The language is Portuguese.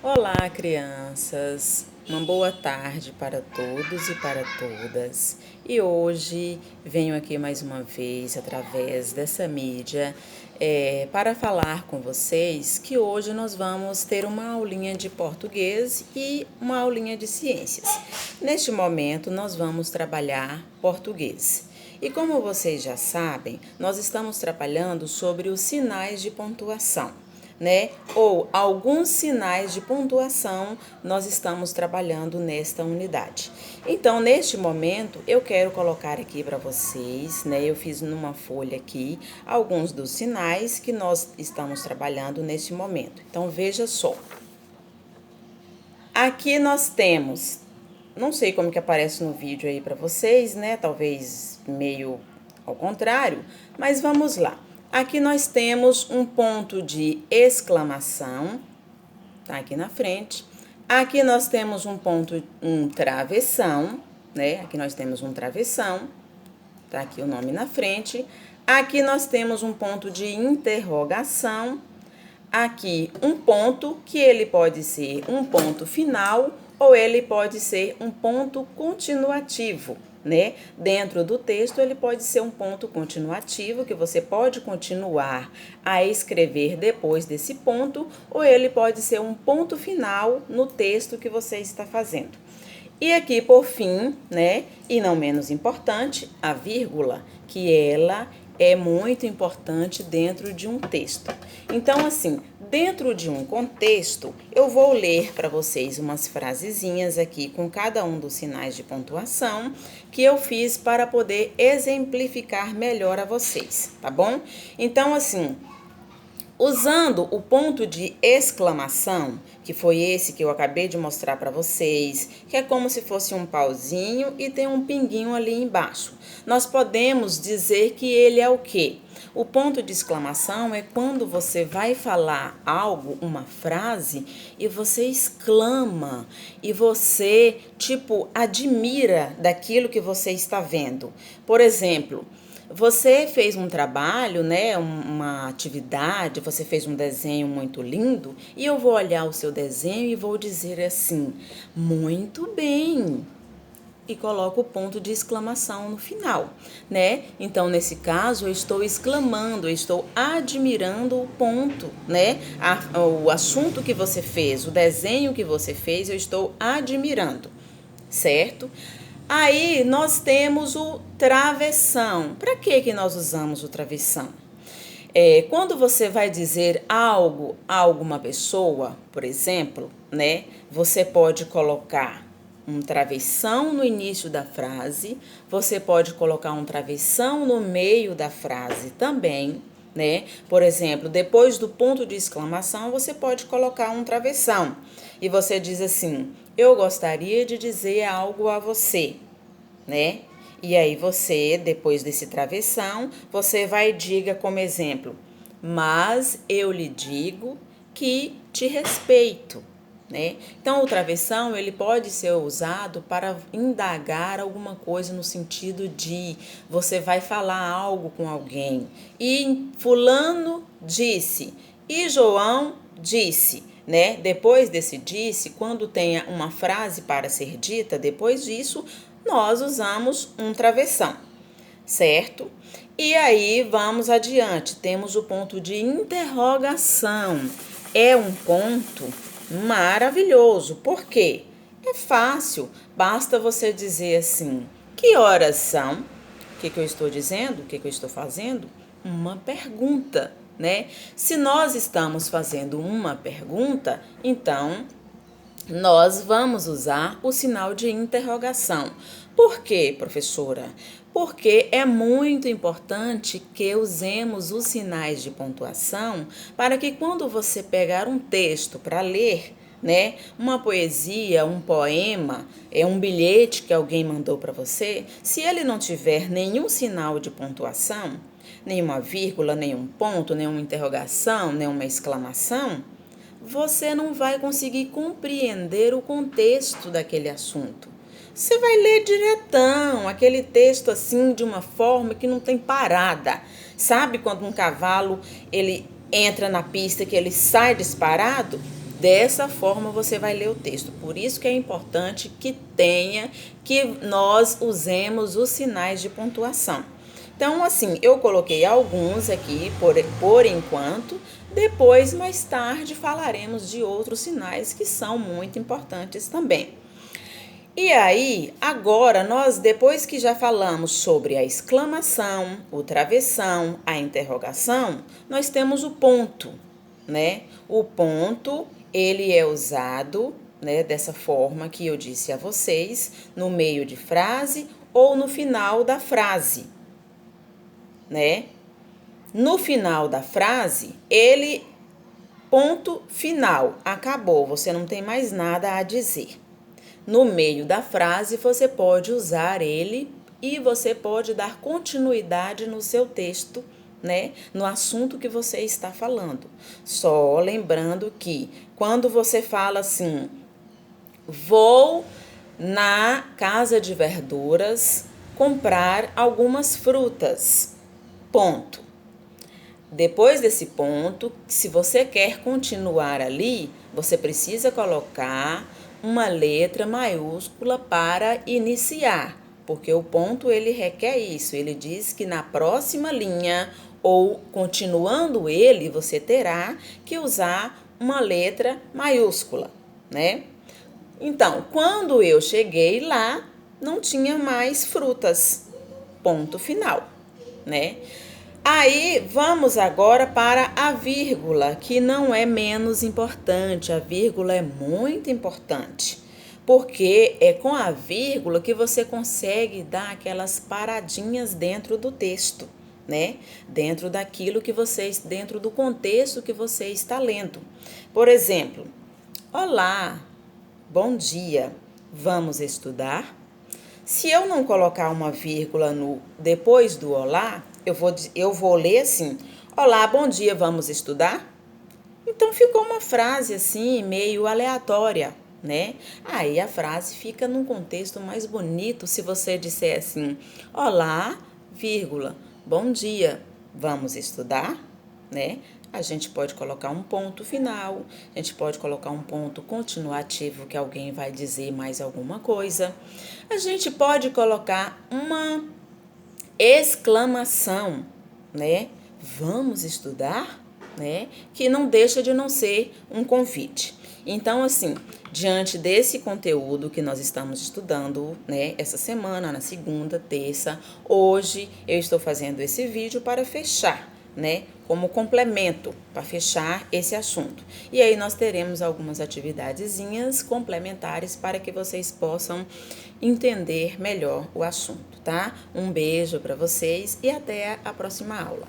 Olá, crianças! Uma boa tarde para todos e para todas. E hoje venho aqui mais uma vez através dessa mídia para falar com vocês que hoje nós vamos ter uma aulinha de português e uma aulinha de ciências. Neste momento, nós vamos trabalhar português. E como vocês já sabem, nós estamos trabalhando sobre os sinais de pontuação, né? Ou alguns sinais de pontuação nós estamos trabalhando nesta unidade. Então, neste momento, eu quero colocar aqui para vocês, né? Eu fiz numa folha aqui alguns dos sinais que nós estamos trabalhando neste momento. Então, veja só. Aqui nós temos, não sei como que aparece no vídeo aí para vocês, né? Talvez meio ao contrário, mas vamos lá. Aqui nós temos um ponto de exclamação, tá aqui na frente. Aqui nós temos um travessão, né? Aqui nós temos um travessão, tá aqui o nome na frente. Aqui nós temos um ponto de interrogação. Aqui um ponto que ele pode ser um ponto final ou ele pode ser um ponto continuativo, né? Dentro do texto ele pode ser um ponto continuativo que você pode continuar a escrever depois desse ponto ou ele pode ser um ponto final no texto que você está fazendo. E aqui, por fim, né, e não menos importante, a vírgula, que ela é muito importante dentro de um texto. Então, assim, dentro de um contexto, eu vou ler para vocês umas frasezinhas aqui com cada um dos sinais de pontuação que eu fiz para poder exemplificar melhor a vocês, tá bom? Então, assim, usando o ponto de exclamação, que foi esse que eu acabei de mostrar para vocês, que é como se fosse um pauzinho e tem um pinguinho ali embaixo. Nós podemos dizer que ele é o quê? O ponto de exclamação é quando você vai falar algo, uma frase, e você exclama, e você, admira daquilo que você está vendo. Por exemplo, você fez um trabalho, né, uma atividade, você fez um desenho muito lindo e eu vou olhar o seu desenho e vou dizer assim, muito bem. E coloco o ponto de exclamação no final, né? Então, nesse caso, eu estou exclamando, eu estou admirando o ponto, né? O assunto que você fez, o desenho que você fez, eu estou admirando, certo? Aí nós temos o travessão. Para que nós usamos o travessão? Quando você vai dizer algo a alguma pessoa, por exemplo, né? Você pode colocar um travessão no início da frase, você pode colocar um travessão no meio da frase também, né? Por exemplo, depois do ponto de exclamação, você pode colocar um travessão. E você diz assim, eu gostaria de dizer algo a você, né? E aí você, depois desse travessão, você vai e diga como exemplo, mas eu lhe digo que te respeito, né? Então, o travessão, ele pode ser usado para indagar alguma coisa no sentido de você vai falar algo com alguém e fulano disse e João disse, né? Depois desse disse, quando tenha uma frase para ser dita, depois disso, nós usamos um travessão, certo? E aí, vamos adiante, temos o ponto de interrogação. É um ponto maravilhoso, por quê? É fácil, basta você dizer assim, que horas são? O que eu estou dizendo? O que eu estou fazendo? Uma pergunta, né? Se nós estamos fazendo uma pergunta, então nós vamos usar o sinal de interrogação. Por quê, professora? Porque é muito importante que usemos os sinais de pontuação para que quando você pegar um texto para ler, né, uma poesia, um poema, um bilhete que alguém mandou para você, se ele não tiver nenhum sinal de pontuação, nenhuma vírgula, nenhum ponto, nenhuma interrogação, nenhuma exclamação, você não vai conseguir compreender o contexto daquele assunto. Você vai ler diretão, aquele texto assim, de uma forma que não tem parada. Sabe quando um cavalo, ele entra na pista que ele sai disparado? Dessa forma você vai ler o texto. Por isso que é importante que nós usemos os sinais de pontuação. Então, assim, eu coloquei alguns aqui por enquanto. Depois, mais tarde, falaremos de outros sinais que são muito importantes também. E aí, agora nós, depois que já falamos sobre a exclamação, o travessão, a interrogação, nós temos o ponto, né? O ponto, ele é usado, né, dessa forma que eu disse a vocês, no meio de frase ou no final da frase, né? No final da frase, ponto final, acabou, você não tem mais nada a dizer. No meio da frase, você pode usar ele e você pode dar continuidade no seu texto, né? No assunto que você está falando. Só lembrando que quando você fala assim, vou na casa de verduras comprar algumas frutas. Ponto. Depois desse ponto, se você quer continuar ali, você precisa colocar uma letra maiúscula para iniciar, porque o ponto ele requer isso. Ele diz que na próxima linha ou continuando ele, você terá que usar uma letra maiúscula, né? Então, quando eu cheguei lá, não tinha mais frutas. Ponto final, né? Aí, vamos agora para a vírgula, que não é menos importante. A vírgula é muito importante, porque é com a vírgula que você consegue dar aquelas paradinhas dentro do texto, né? Dentro do contexto que você está lendo. Por exemplo, olá, bom dia, vamos estudar? Se eu não colocar uma vírgula depois do olá, eu vou ler assim, olá, bom dia, vamos estudar? Então, ficou uma frase assim, meio aleatória, né? Aí a frase fica num contexto mais bonito se você disser assim, olá, vírgula, bom dia, vamos estudar? Né? A gente pode colocar um ponto final, a gente pode colocar um ponto continuativo que alguém vai dizer mais alguma coisa. A gente pode colocar uma exclamação, né? Vamos estudar, né? Que não deixa de não ser um convite. Então, assim, diante desse conteúdo que nós estamos estudando, né, essa semana, na segunda, terça, hoje eu estou fazendo esse vídeo para fechar, né, como complemento, para fechar esse assunto. E aí nós teremos algumas atividadezinhas complementares para que vocês possam entender melhor o assunto, tá? Um beijo para vocês e até a próxima aula.